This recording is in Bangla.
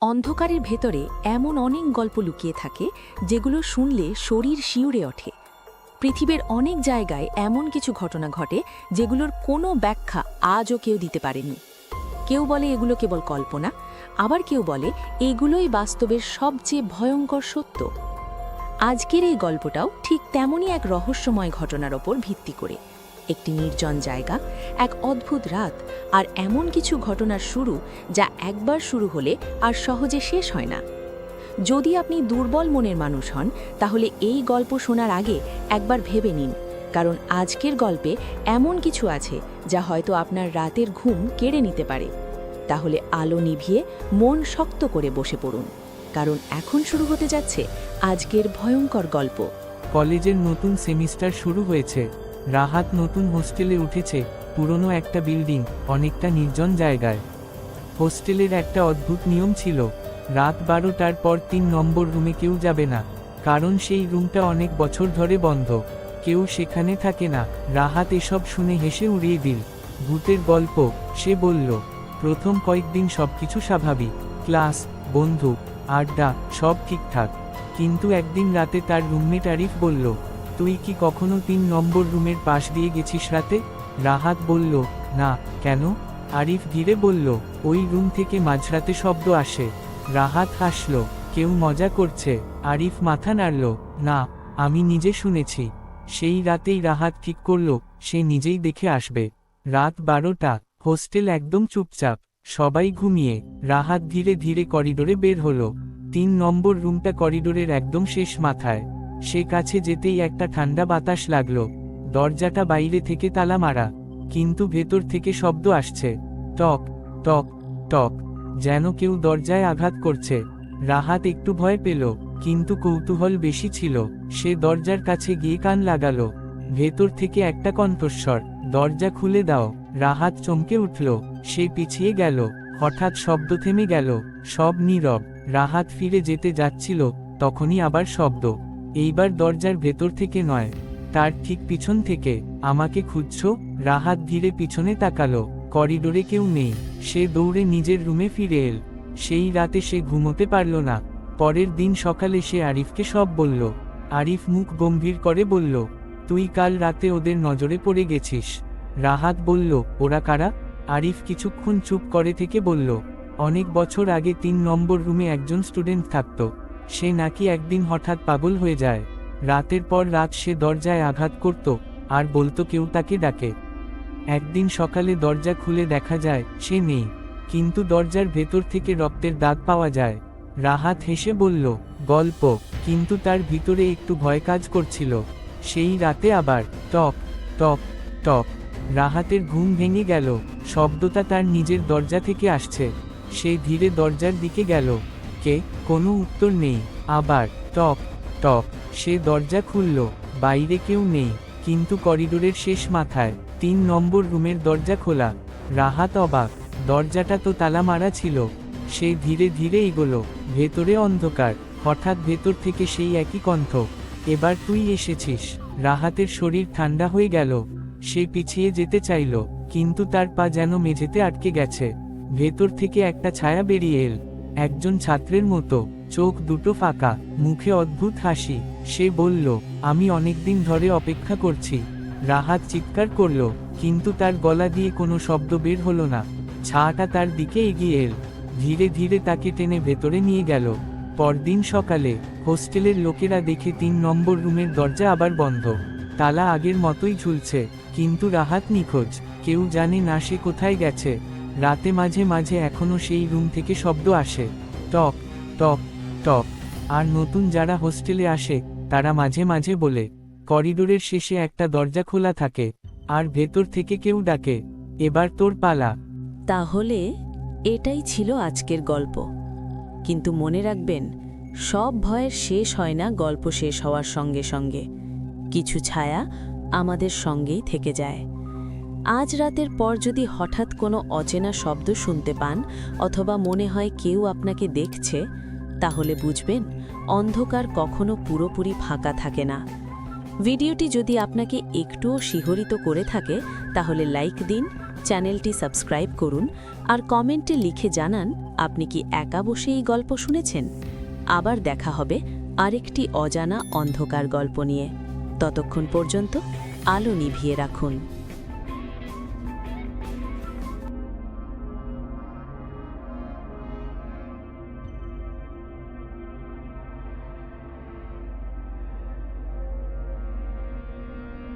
অন্ধকারের ভেতরে এমন অনেক গল্প লুকিয়ে থাকে যেগুলো শুনলে শরীর শিউরে ওঠে। পৃথিবীর অনেক জায়গায় এমন কিছু ঘটনা ঘটে যেগুলোর কোনো ব্যাখ্যা আজও কেউ দিতে পারেনি। কেউ বলে এগুলো কেবল কল্পনা, আবার কেউ বলে এগুলোই বাস্তবের সবচেয়ে ভয়ঙ্কর সত্য। আজকের এই গল্পটাও ঠিক তেমনই এক রহস্যময় ঘটনার ওপর ভিত্তি করে। একটি নির্জন জায়গা, এক অদ্ভুত রাত, আর এমন কিছু ঘটনার শুরু যা একবার শুরু হলে আর সহজে শেষ হয় না। যদি আপনি দুর্বল মনের মানুষ হন, তাহলে এই গল্প শোনার আগে একবার ভেবে নিন, কারণ আজকের গল্পে এমন কিছু আছে যা হয়তো আপনার রাতের ঘুম কেড়ে নিতে পারে। তাহলে আলো নিভিয়ে মন শক্ত করে বসে পড়ুন, কারণ এখন শুরু হতে যাচ্ছে আজকের ভয়ঙ্কর গল্প। কলেজের নতুন সেমিস্টার শুরু হয়েছে। রাহাত নতুন হোস্টেলে উঠেছে, পুরনো একটা বিল্ডিং, অনেকটা নির্জন জায়গায়। হোস্টেলের একটা অদ্ভুত নিয়ম ছিল, রাত 12টার পর 3 নম্বর রুমে কেউ যাবে না, কারণ সেই রুমটা অনেক বছর ধরে বন্ধ, কেউ সেখানে থাকে না। রাহাত এসব শুনে হেসে উড়িয়ে দিল। ভূতের গল্প, সে বলল। প্রথম কয়েকদিন সবকিছু স্বাভাবিক, ক্লাস, বন্ধু, আড্ডা, সব ঠিকঠাক। কিন্তু একদিন রাতে তার রুমমেট আরিফ বলল, তুই কি কখনো 3 নম্বর রুমের পাশ দিয়ে গেছিস রাতে? রাহাত বলল, না, কেন? আরিফ ধীরে বলল, ওই রুম থেকে মাঝরাতে শব্দ আসে। রাহাত হাসল, কেউ মজা করছে? আরিফ মাথা নাড়ল, না, আমি নিজে শুনেছি। সেই রাতেই রাহাত ঠিক করল, সে নিজেই দেখে আসবে। রাত 12টা, হোস্টেল একদম চুপচাপ, সবাই ঘুমিয়ে। রাহাত ধীরে ধীরে করিডোরে বের হলো। 3 নম্বর রুমটা করিডোরের একদম শেষ মাথায়। সে কাছে যেতেই একটা ঠান্ডা বাতাস লাগলো। দরজাটা বাইরে থেকে তালা মারা, কিন্তু ভেতর থেকে শব্দ আসছে, টক টক টক, যেন কেউ দরজায় আঘাত করছে। রাহাত একটু ভয় পেল, কিন্তু কৌতূহল বেশি ছিল। সে দরজার কাছে গিয়ে কান লাগালো। ভেতর থেকে একটা কণ্ঠস্বর, দরজা খুলে দাও। রাহাত চমকে উঠল, সে পিছিয়ে গেল। হঠাৎ শব্দ থেমে গেল, সব নীরব। রাহাত ফিরে যেতে যাচ্ছিল, তখনই আবার শব্দ। এইবার দরজার ভেতর থেকে নয়, তার ঠিক পিছন থেকে। আমাকে খুঁজছো? রাহাত ধীরে পিছনে তাকালো, করিডোরে কেউ নেই। সে দৌড়ে নিজের রুমে ফিরে এল। সেই রাতে সে ঘুমোতে পারল না। পরের দিন সকালে সে আরিফকে সব বলল। আরিফ মুখ গম্ভীর করে বলল, তুই কাল রাতে ওদের নজরে পড়ে গেছিস। রাহাত বলল, ওরা কারা? আরিফ কিছুক্ষণ চুপ করে থেকে বলল, অনেক বছর আগে 3 নম্বর রুমে একজন স্টুডেন্ট থাকত। সে নাকি একদিন হঠাৎ পাগল হয়ে যায়। রাতের পর রাত সে দরজায় আঘাত করত, আর বলতো কেউ তাকে ডাকে। একদিন সকালে দরজা খুলে দেখা যায় সে নেই, কিন্তু দরজার ভেতর থেকে রক্তের দাগ পাওয়া যায়। রাহাত হেসে বলল, গল্প, কিন্তু তার ভিতরে একটু ভয় কাজ করছিল। সেই রাতে আবার টক টক টক। রাহাতের ঘুম ভেঙে গেল। শব্দটা তার নিজের দরজা থেকে আসছে। সে ধীরে দরজার দিকে গেল। কে? কোনো উত্তর নেই। আবার টক টক। সে দরজা খুলল, বাইরে কেউ নেই, কিন্তু করিডোরের শেষ মাথায় 3 নম্বর রুমের দরজা খোলা। রাহাত অবাক, দরজাটা তো তালা মারা ছিল। সে ধীরে ধীরে এগোলো। ভেতরে অন্ধকার। হঠাৎ ভেতর থেকে সেই একই কণ্ঠ, এবার তুই এসেছিস। রাহাতের শরীর ঠান্ডা হয়ে গেল। সে পিছিয়ে যেতে চাইল, কিন্তু তার পা যেন মেঝেতে আটকে গেছে। ভেতর থেকে একটা ছায়া বেরিয়ে এল, একজন ছাত্রের মতো, চোখ দুটো ফাঁকা, মুখে অদ্ভুত হাসি। সে বলল, আমি অনেকদিন ধরে অপেক্ষা করছি। রাহাত চিৎকার করল, কিন্তু তার গলা দিয়ে কোনো শব্দ বের হলো না। ছায়াটা তার দিকে এগিয়ে এল, ধীরে ধীরে তাকে টেনে ভেতরে নিয়ে গেল। পরদিন সকালে হোস্টেলের লোকেরা দেখে 3 নম্বর রুমের দরজা আবার বন্ধ, তালা আগের মতোই ঝুলছে, কিন্তু রাহাত নিখোঁজ। কেউ জানে না সে কোথায় গেছে। রাতে মাঝে মাঝে এখনো সেই রুম থেকে শব্দ আসে, টক টক টক। আর নতুন যারা হোস্টেলে আসে, তারা মাঝে মাঝে বলে, করিডোরের শেষে একটা দরজা খোলা থাকে, আর ভেতর থেকে কেউ ডাকে, এবার তোর পালা। তাহলে এটাই ছিল আজকের গল্প। কিন্তু মনে রাখবেন, সব ভয়ের শেষ হয় না গল্প শেষ হওয়ার সঙ্গে সঙ্গে। কিছু ছায়া আমাদের সঙ্গেই থেকে যায়। আজ রাতের পর যদি হঠাৎ কোনো অচেনা শব্দ শুনতে পান, অথবা মনে হয় কেউ আপনাকে দেখছে, তাহলে বুঝবেন অন্ধকার কখনো পুরোপুরি ফাঁকা থাকে না। ভিডিওটি যদি আপনাকে একটুও শিহরিত করে থাকে, তাহলে লাইক দিন, চ্যানেলটি সাবস্ক্রাইব করুন আর কমেন্টে লিখে জানান আপনি কি একা বসে এই গল্প শুনেছেন। আবার দেখা হবে আরেকটি অজানা অন্ধকার গল্প নিয়ে। ততক্ষণ পর্যন্ত আলো নিভিয়ে রাখুন।